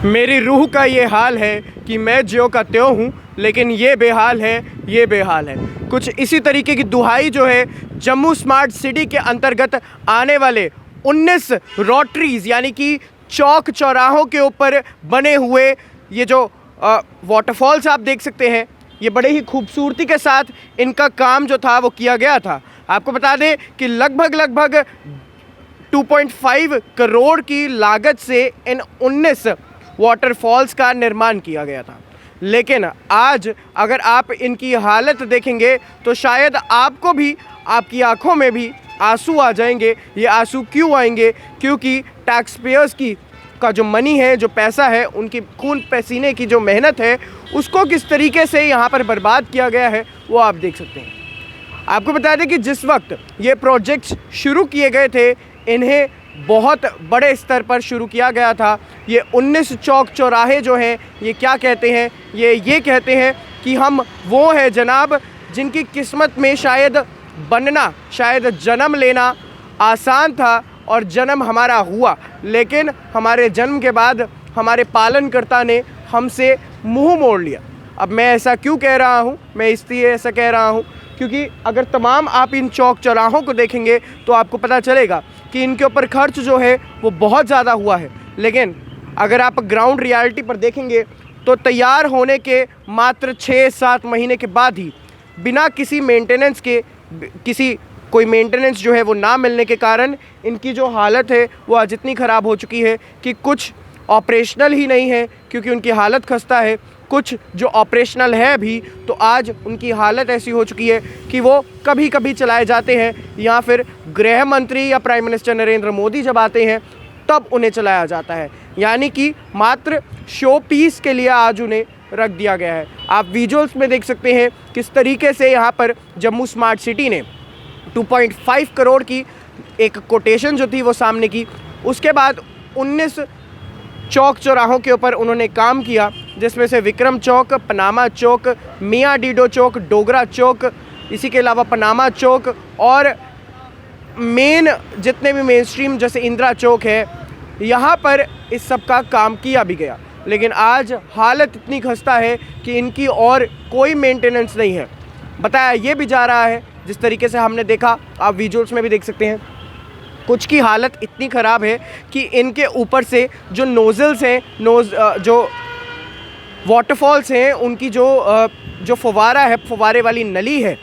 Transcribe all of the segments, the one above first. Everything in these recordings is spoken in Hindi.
मेरी रूह का ये हाल है कि मैं ज्यों का त्यों हूँ, लेकिन ये बेहाल है, ये बेहाल है। कुछ इसी तरीके की दुहाई जो है जम्मू स्मार्ट सिटी के अंतर्गत आने वाले 19 रोटरीज़ यानी कि चौक चौराहों के ऊपर बने हुए ये जो वाटरफॉल्स आप देख सकते हैं, ये बड़े ही खूबसूरती के साथ इनका काम जो था वो किया गया था। आपको बता दें कि लगभग 2.5 करोड़ की लागत से इन 19 वाटरफॉल्स का निर्माण किया गया था। लेकिन आज अगर आप इनकी हालत देखेंगे तो शायद आपको भी, आपकी आंखों में भी आंसू आ जाएंगे। ये आंसू क्यों आएंगे? क्योंकि टैक्स पेयर्स का जो मनी है, जो पैसा है, उनकी खून पसीने की जो मेहनत है, उसको किस तरीके से यहाँ पर बर्बाद किया गया है वो आप देख सकते हैं। आपको बता दें कि जिस वक्त ये प्रोजेक्ट्स शुरू किए गए थे, इन्हें बहुत बड़े स्तर पर शुरू किया गया था। ये 19 चौक चौराहे जो हैं, ये क्या कहते हैं? ये कहते हैं कि हम वो हैं जनाब जिनकी किस्मत में शायद बनना, शायद जन्म लेना आसान था और जन्म हमारा हुआ, लेकिन हमारे जन्म के बाद हमारे पालनकर्ता ने हमसे मुंह मोड़ लिया। अब मैं ऐसा क्यों कह रहा हूँ? मैं इसलिए ऐसा कह रहा हूँ क्योंकि अगर तमाम आप इन चौक चौराहों को देखेंगे तो आपको पता चलेगा कि इनके ऊपर खर्च जो है वो बहुत ज़्यादा हुआ है। लेकिन अगर आप ग्राउंड रियलिटी पर देखेंगे तो तैयार होने के मात्र 6-7 महीने के बाद ही बिना किसी मेंटेनेंस के, कोई मेंटेनेंस जो है वो ना मिलने के कारण इनकी जो हालत है वो आज इतनी ख़राब हो चुकी है कि कुछ ऑपरेशनल ही नहीं है क्योंकि उनकी हालत खस्ता है। कुछ जो ऑपरेशनल है भी तो आज उनकी हालत ऐसी हो चुकी है कि वो कभी कभी चलाए जाते हैं, या फिर गृह मंत्री या प्राइम मिनिस्टर नरेंद्र मोदी जब आते हैं तब उन्हें चलाया जाता है। यानी कि मात्र शो पीस के लिए आज उन्हें रख दिया गया है। आप विजुअल्स में देख सकते हैं किस तरीके से यहाँ पर जम्मू स्मार्ट सिटी ने 2.5 करोड़ की एक कोटेशन जो थी वो सामने की। उसके बाद 19 चौक चौराहों के ऊपर उन्होंने काम किया, जिसमें से विक्रम चौक, पनामा चौक, मियाँ डीडो चौक, डोगरा चौक, इसी के अलावा पनामा चौक और मेन जितने भी मेन स्ट्रीम जैसे इंदिरा चौक है, यहाँ पर इस सब का काम किया भी गया। लेकिन आज हालत इतनी खस्ता है कि इनकी और कोई मेंटेनेंस नहीं है। बताया ये भी जा रहा है, जिस तरीके से हमने देखा, आप विजुअल्स में भी देख सकते हैं, कुछ की हालत इतनी ख़राब है कि इनके ऊपर से जो नोज़ल्स हैं, जो वाटरफॉल्स हैं, उनकी जो फव्वारा है, फव्वारे वाली नली है,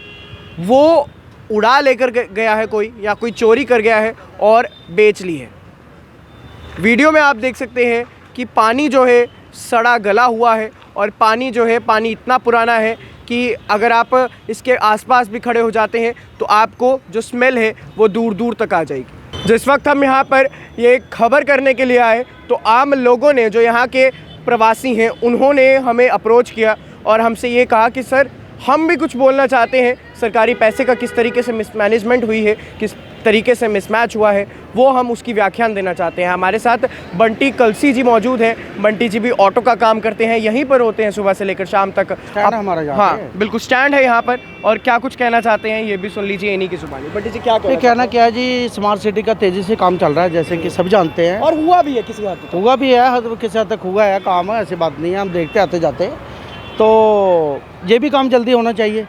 वो उड़ा लेकर गया है कोई, या कोई चोरी कर गया है और बेच ली है। वीडियो में आप देख सकते हैं कि पानी जो है सड़ा गला हुआ है और पानी जो है, पानी इतना पुराना है कि अगर आप इसके आसपास भी खड़े हो जाते हैं तो आपको जो स्मेल है वो दूर दूर तक आ जाएगी। जिस वक्त हम यहाँ पर ये खबर करने के लिए आए तो आम लोगों ने, जो यहाँ के प्रवासी हैं, उन्होंने हमें अप्रोच किया और हमसे ये कहा कि सर हम भी कुछ बोलना चाहते हैं। सरकारी पैसे का किस तरीके से मिसमैनेजमेंट हुई है, किस तरीके से मिसमैच हुआ है, वो हम उसकी व्याख्यान देना चाहते हैं। हमारे साथ बंटी कलसी जी मौजूद हैं। बंटी जी भी ऑटो का काम करते हैं, यहीं पर होते हैं सुबह से लेकर शाम तक। हमारा हाँ बिल्कुल स्टैंड है यहाँ पर, और क्या कुछ कहना चाहते हैं ये भी सुन लीजिए इन्हीं की जुबानी। बंटी जी क्या कहना क्या है जी, स्मार्ट सिटी का तेज़ी से काम चल रहा है, जैसे कि सब जानते हैं, और हुआ भी है, किसी हद तक हुआ भी है, किसी हद तक हुआ है काम, है ऐसी बात नहीं है, हम देखते आते जाते। तो ये भी काम जल्दी होना चाहिए।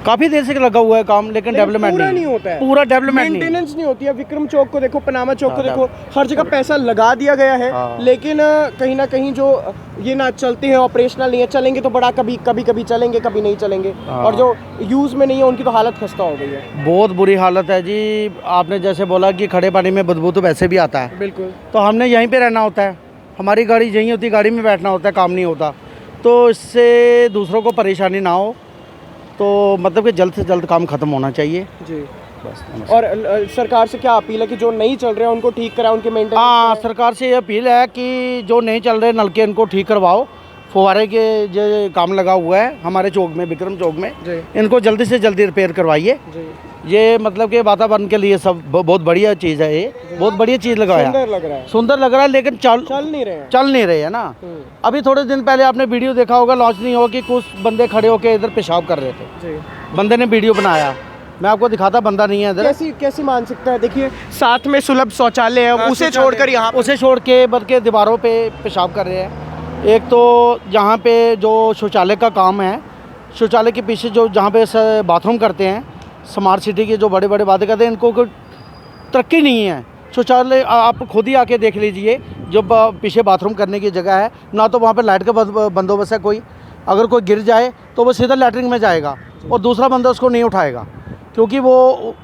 काफ़ी देर से लगा हुआ है काम, लेकिन डेवलपमेंट नहीं होता है, पूरा डेवलपमेंट मेंटेनेंस नहीं होती है। विक्रम चौक को देखो, पनामा चौक को देखो, हर जगह पैसा लगा दिया गया है, लेकिन कहीं ना कहीं जो ये ना चलते हैं, ऑपरेशनल नहीं है। चलेंगे तो बड़ा कभी चलेंगे, कभी नहीं चलेंगे, और जो यूज़ में नहीं है उनकी तो हालत खस्ता हो गई है। बहुत बुरी हालत है जी। आपने जैसे बोला कि खड़े पानी में बदबू तो वैसे भी आता है, बिल्कुल। तो हमने यहीं पे रहना होता है, हमारी गाड़ी यहीं होती है, गाड़ी में बैठना होता है, काम नहीं होता, तो इससे दूसरों को परेशानी ना हो, तो मतलब कि जल्द से जल्द काम ख़त्म होना चाहिए जी, बस। और सरकार से क्या अपील है कि जो नहीं चल रहे हैं उनको ठीक कराएं, उनके मेंटेनेंस? हाँ, सरकार से ये अपील है कि जो नहीं चल रहे नलके इनको ठीक करवाओ। फुवारे के जो काम लगा हुआ है हमारे चौक में, विक्रम चौक में, इनको जल्दी से जल्दी रिपेयर करवाइए। ये मतलब कि वातावरण के लिए सब बहुत बढ़िया चीज़ है, ये बहुत बढ़िया चीज़ लगाया, सुंदर लग रहा है, लेकिन चल नहीं रहे है ना। अभी थोड़े दिन पहले आपने वीडियो देखा होगा, लॉन्च नहीं हो कि कुछ बंदे खड़े होकर इधर पेशाब कर रहे थे, बंदे ने वीडियो बनाया, मैं आपको दिखाता, बंदा नहीं है इधर। कैसी कैसी मानसिकता है? देखिए साथ में सुलभ शौचालय है, उसे छोड़कर यहाँ उसे छोड़ के बल्कि दीवारों पे पेशाब कर रहे हैं। एक तो यहाँ पे जो शौचालय का काम है, शौचालय के पीछे जो जहाँ पे बाथरूम करते हैं, स्मार्ट सिटी के जो बड़े बड़े बातें करते हैं, इनको कोई तरक्की नहीं है। शौचालय आप खुद ही आके देख लीजिए, जो पीछे बाथरूम करने की जगह है, ना तो वहाँ पे लाइट का बंदोबस्त है कोई। अगर कोई गिर जाए तो वो सीधा लैटरिन में जाएगा और दूसरा बंदा उसको नहीं उठाएगा, क्योंकि वो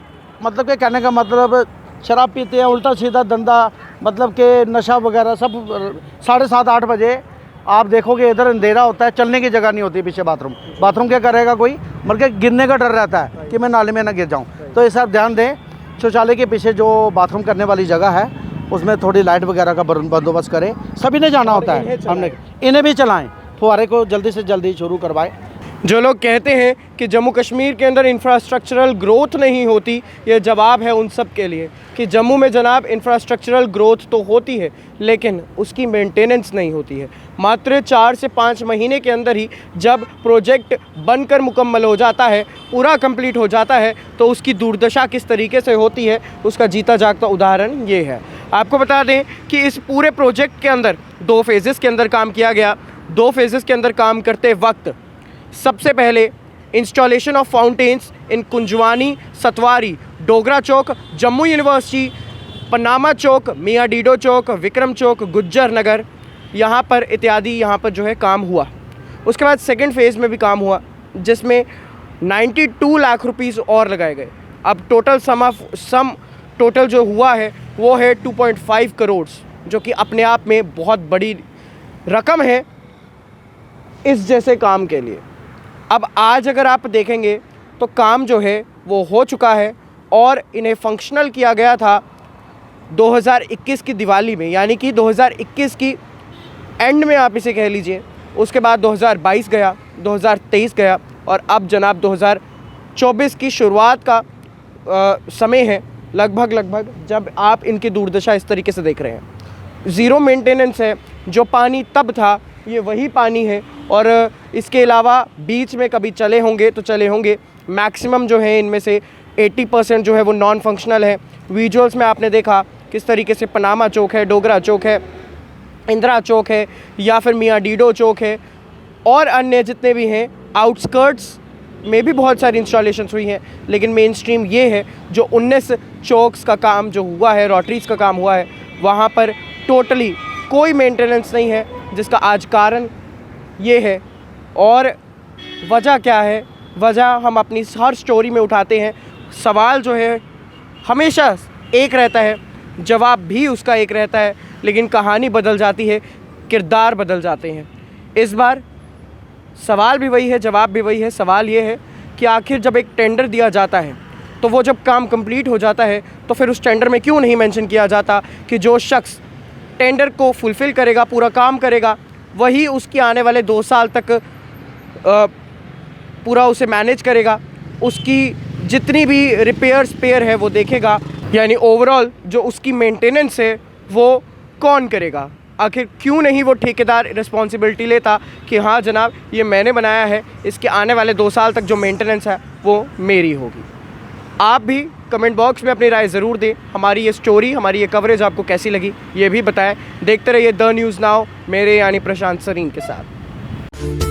मतलब कि कहने का मतलब शराब पीते हैं, उल्टा सीधा धंधा, मतलब कि नशा वगैरह सब। 7:30-8 बजे आप देखोगे इधर अंधेरा होता है, चलने की जगह नहीं होती पीछे बाथरूम क्या करेगा कोई, बल्कि गिरने का डर रहता है कि मैं नाले में ना गिर जाऊँ। तो इस आप ध्यान दें, शौचालय के पीछे जो बाथरूम करने वाली जगह है उसमें थोड़ी लाइट वगैरह का बंदोबस्त करें। सभी ने जाना होता है, हमने इन्हें भी चलाएं, फुहारे को जल्दी से जल्दी शुरू करवाएं। जो लोग कहते हैं कि जम्मू कश्मीर के अंदर इंफ्रास्ट्रक्चरल ग्रोथ नहीं होती, ये जवाब है उन सब के लिए कि जम्मू में जनाब इंफ्रास्ट्रक्चरल ग्रोथ तो होती है लेकिन उसकी मेंटेनेंस नहीं होती है। मात्र 4 से 5 महीने के अंदर ही जब प्रोजेक्ट बनकर मुकम्मल हो जाता है, पूरा कंप्लीट हो जाता है, तो उसकी दुर्दशा किस तरीके से होती है उसका जीता जागता उदाहरण ये है। आपको बता दें कि इस पूरे प्रोजेक्ट के अंदर 2 फेजेस के अंदर काम किया गया। 2 फेजेस के अंदर काम करते वक्त सबसे पहले installation of fountains in Kunjwani, Satwari, Dogra Chowk, Jammu university, Panama Chowk, Miyan Dido Chowk, Vikram Chowk, Gujjar Nagar, यहाँ पर इत्यादि यहाँ पर जो है काम हुआ। उसके बाद सेकंड फेज़ में भी काम हुआ जिसमें 92 लाख रुपीस और लगाए गए। अब टोटल जो हुआ है वो है 2.5 करोड़, जो कि अपने आप में बहुत बड़ी रकम है इस जैसे काम के लिए। अब आज अगर आप देखेंगे तो काम जो है वो हो चुका है और इन्हें फंक्शनल किया गया था 2021 की दिवाली में, यानी कि 2021 की एंड में आप इसे कह लीजिए। उसके बाद 2022 गया, 2023 गया और अब जनाब 2024 की शुरुआत का समय है लगभग जब आप इनकी दुर्दशा इस तरीके से देख रहे हैं। ज़ीरो मेंटेनेंस है, जो पानी तब था ये वही पानी है और इसके अलावा बीच में कभी चले होंगे तो चले होंगे। मैक्सिमम जो है इनमें से 80% जो है वो नॉन फंक्शनल है। विजुअल्स में आपने देखा किस तरीके से पनामा चौक है, डोगरा चौक है, इंदिरा चौक है या फिर मियाँ डीडो चौक है और अन्य जितने भी हैं। आउटस्कर्ट्स में भी बहुत सारी इंस्टॉलेशंस हुई हैं, लेकिन मेन स्ट्रीम ये है जो 19 चौक्स का काम जो हुआ है, रोटरीज़ का काम हुआ है, वहाँ पर टोटली कोई मेंटेनेंस नहीं है, जिसका आज कारण ये है। और वजह क्या है? वजह हम अपनी हर स्टोरी में उठाते हैं। सवाल जो है हमेशा एक रहता है, जवाब भी उसका एक रहता है, लेकिन कहानी बदल जाती है, किरदार बदल जाते हैं। इस बार सवाल भी वही है, जवाब भी वही है। सवाल ये है कि आखिर जब एक टेंडर दिया जाता है तो वो जब काम कंप्लीट हो जाता है तो फिर उस टेंडर में क्यों नहीं मेंशन किया जाता कि जो शख्स टेंडर को फुलफ़िल करेगा, पूरा काम करेगा, वही उसकी आने वाले 2 साल तक पूरा उसे मैनेज करेगा, उसकी जितनी भी रिपेयर स्पेयर है वो देखेगा, यानी ओवरऑल जो उसकी मेंटेनेंस है वो कौन करेगा? आखिर क्यों नहीं वो ठेकेदार रिस्पॉन्सिबिलिटी लेता कि हाँ जनाब ये मैंने बनाया है, इसके आने वाले 2 साल तक जो मेंटेनेंस है वो मेरी होगी। आप भी कमेंट बॉक्स में अपनी राय ज़रूर दें। हमारी ये स्टोरी, हमारी ये कवरेज आपको कैसी लगी ये भी बताएं। देखते रहिए द न्यूज़ नाउ मेरे यानी प्रशांत सरीन के साथ।